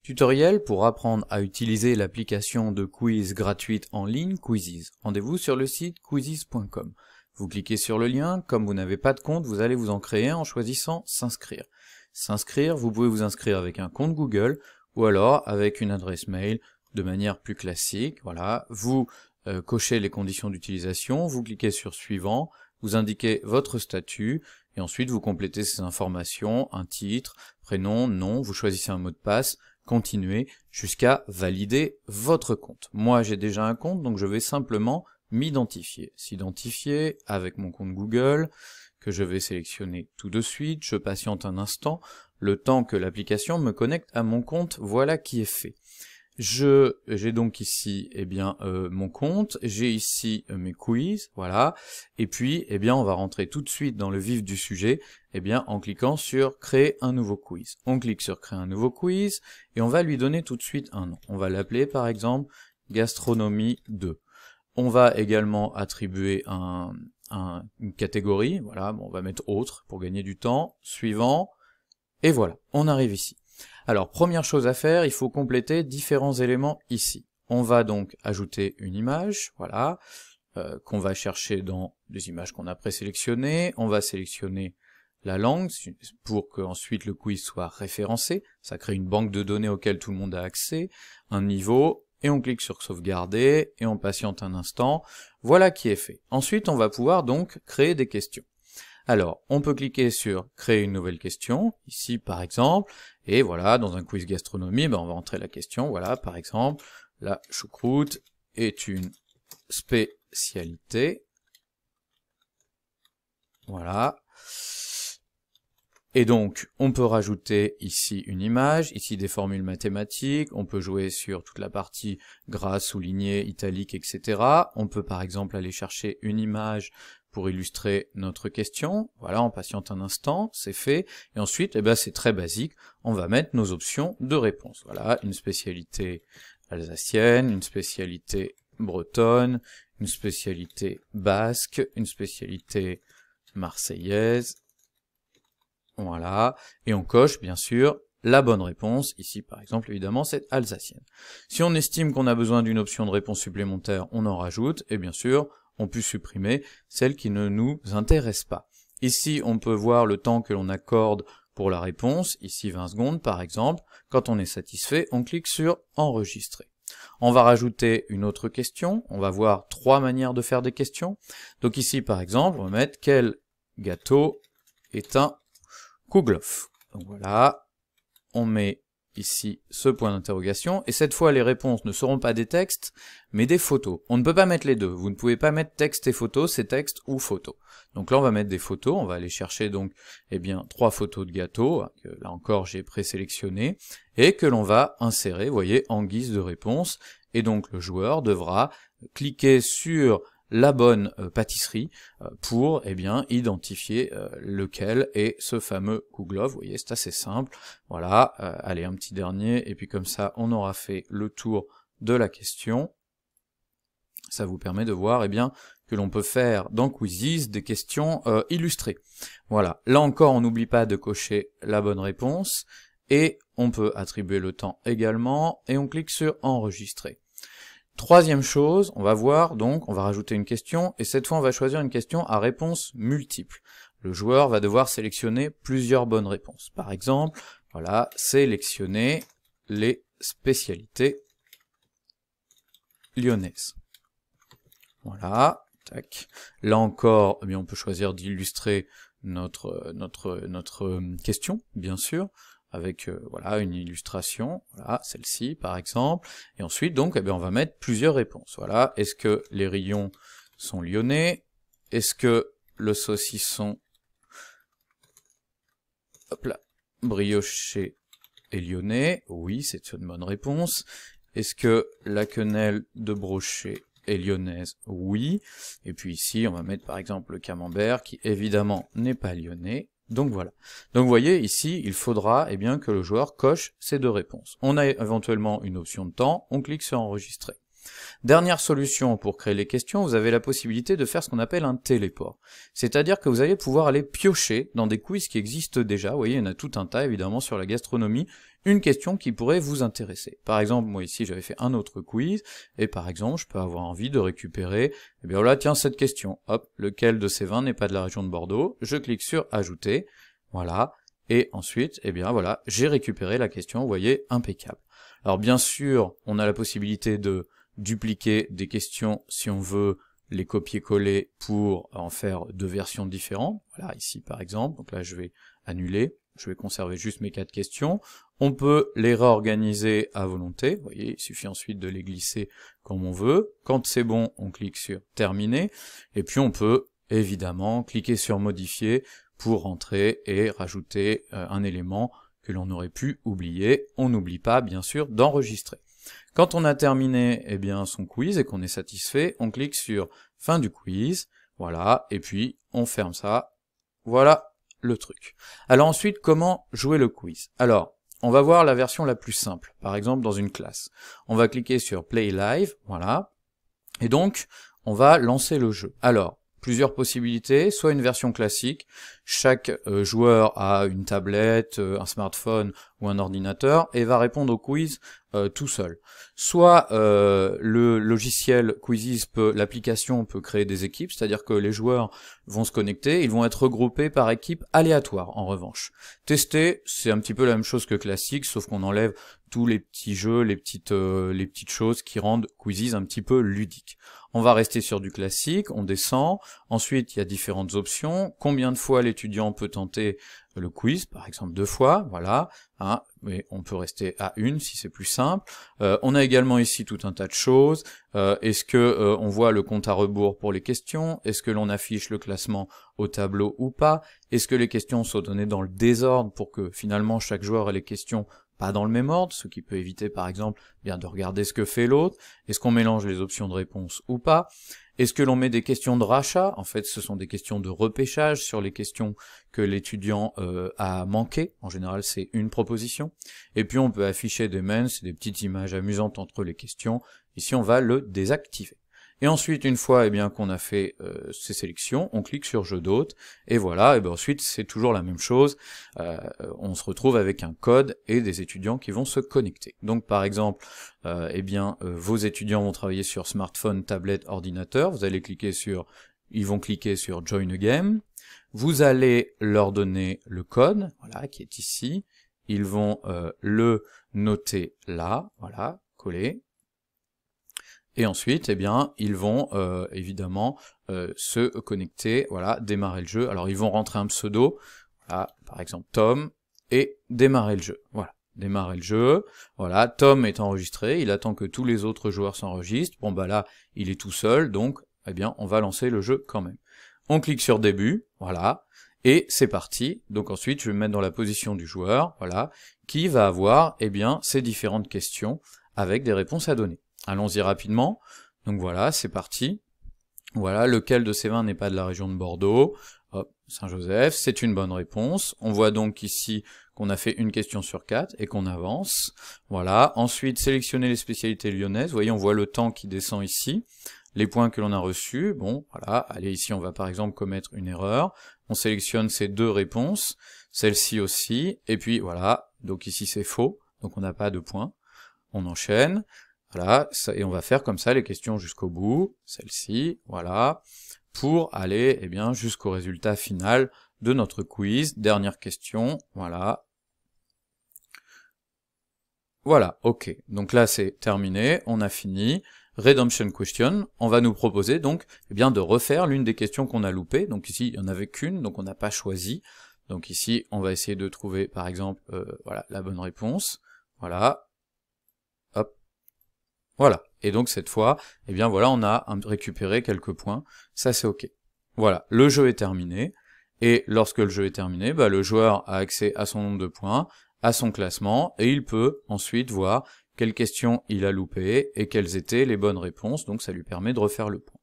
Tutoriel pour apprendre à utiliser l'application de quiz gratuite en ligne Quizzes. Rendez-vous sur le site quizzes.com. Vous cliquez sur le lien, comme vous n'avez pas de compte, vous allez vous en créer un en choisissant s'inscrire. S'inscrire, vous pouvez vous inscrire avec un compte Google ou alors avec une adresse mail de manière plus classique. Voilà, vous cochez les conditions d'utilisation, vous cliquez sur suivant, vous indiquez votre statut et ensuite vous complétez ces informations, un titre, prénom, nom, vous choisissez un mot de passe, continuez jusqu'à valider votre compte. Moi j'ai déjà un compte, donc je vais simplement m'identifier. S'identifier avec mon compte Google, que je vais sélectionner tout de suite, je patiente un instant, le temps que l'application me connecte à mon compte, voilà qui est fait. J'ai donc ici mon compte, j'ai ici mes quiz, voilà, et puis on va rentrer tout de suite dans le vif du sujet en cliquant sur créer un nouveau quiz. On clique sur créer un nouveau quiz et on va lui donner tout de suite un nom. On va l'appeler par exemple gastronomie 2. On va également attribuer une catégorie, voilà, bon, on va mettre autre pour gagner du temps, suivant, et voilà, on arrive ici. Alors, première chose à faire, il faut compléter différents éléments ici. On va donc ajouter une image, voilà, qu'on va chercher dans les images qu'on a présélectionnées. On va sélectionner la langue pour que ensuite le quiz soit référencé. Ça crée une banque de données auquel tout le monde a accès, un niveau, et on clique sur sauvegarder, et on patiente un instant. Voilà qui est fait. Ensuite, on va pouvoir donc créer des questions. Alors, on peut cliquer sur créer une nouvelle question, ici par exemple, et voilà, dans un quiz gastronomie, on va entrer la question, voilà, par exemple, la choucroute est une spécialité, voilà, et donc, on peut rajouter ici une image, ici des formules mathématiques, on peut jouer sur toute la partie gras, souligné, italique, etc. On peut par exemple aller chercher une image pour illustrer notre question. Voilà, on patiente un instant, c'est fait. Et ensuite, c'est très basique, on va mettre nos options de réponse. Voilà, une spécialité alsacienne, une spécialité bretonne, une spécialité basque, une spécialité marseillaise. Voilà, et on coche bien sûr la bonne réponse, ici par exemple évidemment c'est alsacienne. Si on estime qu'on a besoin d'une option de réponse supplémentaire, on en rajoute, et bien sûr on peut supprimer celle qui ne nous intéresse pas. Ici on peut voir le temps que l'on accorde pour la réponse, ici 20 secondes par exemple. Quand on est satisfait, on clique sur enregistrer. On va rajouter une autre question, on va voir 3 manières de faire des questions. Donc ici par exemple, on va mettre quel gâteau est un Kouglof. Donc voilà, on met ici ce point d'interrogation, et cette fois les réponses ne seront pas des textes, mais des photos. On ne peut pas mettre les deux, vous ne pouvez pas mettre texte et photo, c'est texte ou photo. Donc là on va mettre des photos, on va aller chercher donc 3 photos de gâteaux, que là encore j'ai présélectionné, et que l'on va insérer, vous voyez, en guise de réponse, et donc le joueur devra cliquer sur la bonne pâtisserie pour identifier lequel est ce fameux Kouglof. Vous voyez, c'est assez simple. Voilà, allez, un petit dernier, et puis comme ça on aura fait le tour de la question. Ça vous permet de voir que l'on peut faire dans Quizzes des questions illustrées. Voilà, là encore on n'oublie pas de cocher la bonne réponse, et on peut attribuer le temps également, et on clique sur enregistrer. Troisième chose, on va voir, donc, on va rajouter une question, et cette fois on va choisir une question à réponse multiple. Le joueur va devoir sélectionner plusieurs bonnes réponses. Par exemple, voilà, sélectionner les spécialités lyonnaises. Voilà, tac. Là encore, on peut choisir d'illustrer notre question, bien sûr, avec voilà une illustration, voilà celle-ci par exemple, et ensuite donc on va mettre plusieurs réponses. Voilà, est-ce que les rayons sont lyonnais? Est-ce que le saucisson brioché est lyonnais? Oui, c'est une bonne réponse. Est-ce que la quenelle de brochet est lyonnaise? Oui. Et puis ici on va mettre par exemple le camembert qui évidemment n'est pas lyonnais. Donc voilà. Donc vous voyez ici, il faudra que le joueur coche ces deux réponses. On a éventuellement une option de temps, on clique sur enregistrer. Dernière solution pour créer les questions, vous avez la possibilité de faire ce qu'on appelle un téléport. C'est-à-dire que vous allez pouvoir aller piocher dans des quiz qui existent déjà. Vous voyez, il y en a tout un tas évidemment sur la gastronomie, une question qui pourrait vous intéresser. Par exemple, moi ici j'avais fait un autre quiz, et par exemple je peux avoir envie de récupérer, eh bien voilà, tiens cette question, hop, lequel de ces vins n'est pas de la région de Bordeaux, je clique sur ajouter, voilà, et ensuite, eh bien voilà, j'ai récupéré la question, vous voyez, impeccable. Alors bien sûr, on a la possibilité de dupliquer des questions si on veut les copier-coller pour en faire deux versions différentes. Voilà, ici par exemple, donc là je vais annuler, je vais conserver juste mes 4 questions. On peut les réorganiser à volonté, vous voyez, il suffit ensuite de les glisser comme on veut. Quand c'est bon, on clique sur terminer, et puis on peut évidemment cliquer sur modifier pour rentrer et rajouter un élément que l'on aurait pu oublier. On n'oublie pas bien sûr d'enregistrer. Quand on a terminé eh bien, son quiz et qu'on est satisfait, on clique sur fin du quiz, voilà, et puis on ferme ça, voilà le truc. Alors ensuite, comment jouer le quiz? Alors, on va voir la version la plus simple, par exemple dans une classe. On va cliquer sur Play Live, voilà, et donc on va lancer le jeu. Alors, plusieurs possibilités, soit une version classique, chaque joueur a une tablette, un smartphone ou un ordinateur et va répondre au quiz tout seul. Soit le logiciel Quizzes l'application peut créer des équipes, c'est-à-dire que les joueurs vont se connecter, ils vont être regroupés par équipe aléatoire en revanche. Tester, c'est un petit peu la même chose que classique, sauf qu'on enlève tous les petits jeux, les petites choses qui rendent Quizzes un petit peu ludique. On va rester sur du classique, on descend, ensuite il y a différentes options, combien de fois l'étudiant peut tenter le quiz, par exemple 2 fois, voilà, hein, mais on peut rester à 1 si c'est plus simple. On a également ici tout un tas de choses, est-ce que on voit le compte à rebours pour les questions, est-ce que l'on affiche le classement au tableau ou pas, est-ce que les questions sont données dans le désordre pour que finalement chaque joueur ait les questions pas dans le même ordre, ce qui peut éviter par exemple bien de regarder ce que fait l'autre, est-ce qu'on mélange les options de réponse ou pas, est-ce que l'on met des questions de rachat, en fait ce sont des questions de repêchage sur les questions que l'étudiant a manquées, en général c'est une proposition, et puis on peut afficher des mens, des petites images amusantes entre les questions, ici on va le désactiver. Et ensuite, une fois eh bien qu'on a fait ces sélections, on clique sur Jeu d'hôte, et voilà, et bien ensuite c'est toujours la même chose, on se retrouve avec un code et des étudiants qui vont se connecter. Donc par exemple, eh bien vos étudiants vont travailler sur smartphone, tablette, ordinateur, vous allez cliquer sur, ils vont cliquer sur Join a Game, vous allez leur donner le code, voilà, qui est ici, ils vont le noter là, voilà, coller. Et ensuite, eh bien, ils vont évidemment se connecter, voilà, démarrer le jeu. Alors ils vont rentrer un pseudo, voilà, par exemple Tom, et démarrer le jeu. Voilà, démarrer le jeu. Voilà, Tom est enregistré, il attend que tous les autres joueurs s'enregistrent. Bon bah là, il est tout seul, donc eh bien, on va lancer le jeu quand même. On clique sur début, voilà, et c'est parti. Donc ensuite, je vais me mettre dans la position du joueur, voilà, qui va avoir eh bien ces différentes questions avec des réponses à donner. Allons-y rapidement, donc voilà, c'est parti. Voilà, lequel de ces vins n'est pas de la région de Bordeaux? Hop, Saint-Joseph, c'est une bonne réponse. On voit donc ici qu'on a fait une question sur 4 et qu'on avance. Voilà, ensuite, sélectionner les spécialités lyonnaises. Vous voyez, on voit le temps qui descend ici. Les points que l'on a reçus, bon, voilà, allez, ici on va par exemple commettre une erreur. On sélectionne ces 2 réponses, celle-ci aussi, et puis voilà, donc ici c'est faux, donc on n'a pas de points. On enchaîne. Voilà, et on va faire comme ça les questions jusqu'au bout, celle-ci, voilà, pour aller eh bien jusqu'au résultat final de notre quiz. Dernière question, voilà. Voilà, ok. Donc là c'est terminé, on a fini. Redemption question, on va nous proposer donc eh bien de refaire l'une des questions qu'on a loupées. Donc ici il n'y en avait qu'une, donc on n'a pas choisi. Donc ici on va essayer de trouver par exemple voilà la bonne réponse. Voilà. Hop. Voilà, et donc cette fois, eh bien voilà, on a récupéré quelques points, ça c'est ok. Voilà, le jeu est terminé, et lorsque le jeu est terminé, bah, le joueur a accès à son nombre de points, à son classement, et il peut ensuite voir quelles questions il a loupées, et quelles étaient les bonnes réponses, donc ça lui permet de refaire le point.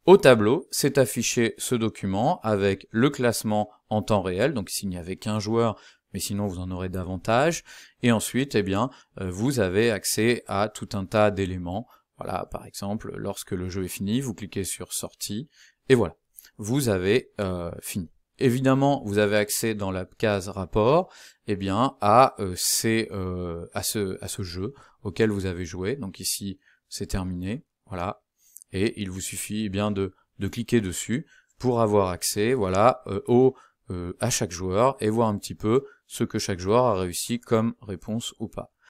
Au tableau, c'est affiché ce document avec le classement en temps réel, donc s'il n'y avait qu'un joueur, mais sinon vous en aurez davantage, et ensuite, eh bien, vous avez accès à tout un tas d'éléments, Voilà, par exemple, lorsque le jeu est fini, vous cliquez sur sortie, et voilà, vous avez fini. Évidemment, vous avez accès dans la case rapport, eh bien, à ce jeu auquel vous avez joué. Donc ici, c'est terminé, voilà, et il vous suffit bien de cliquer dessus pour avoir accès, voilà, à chaque joueur et voir un petit peu ce que chaque joueur a réussi comme réponse ou pas.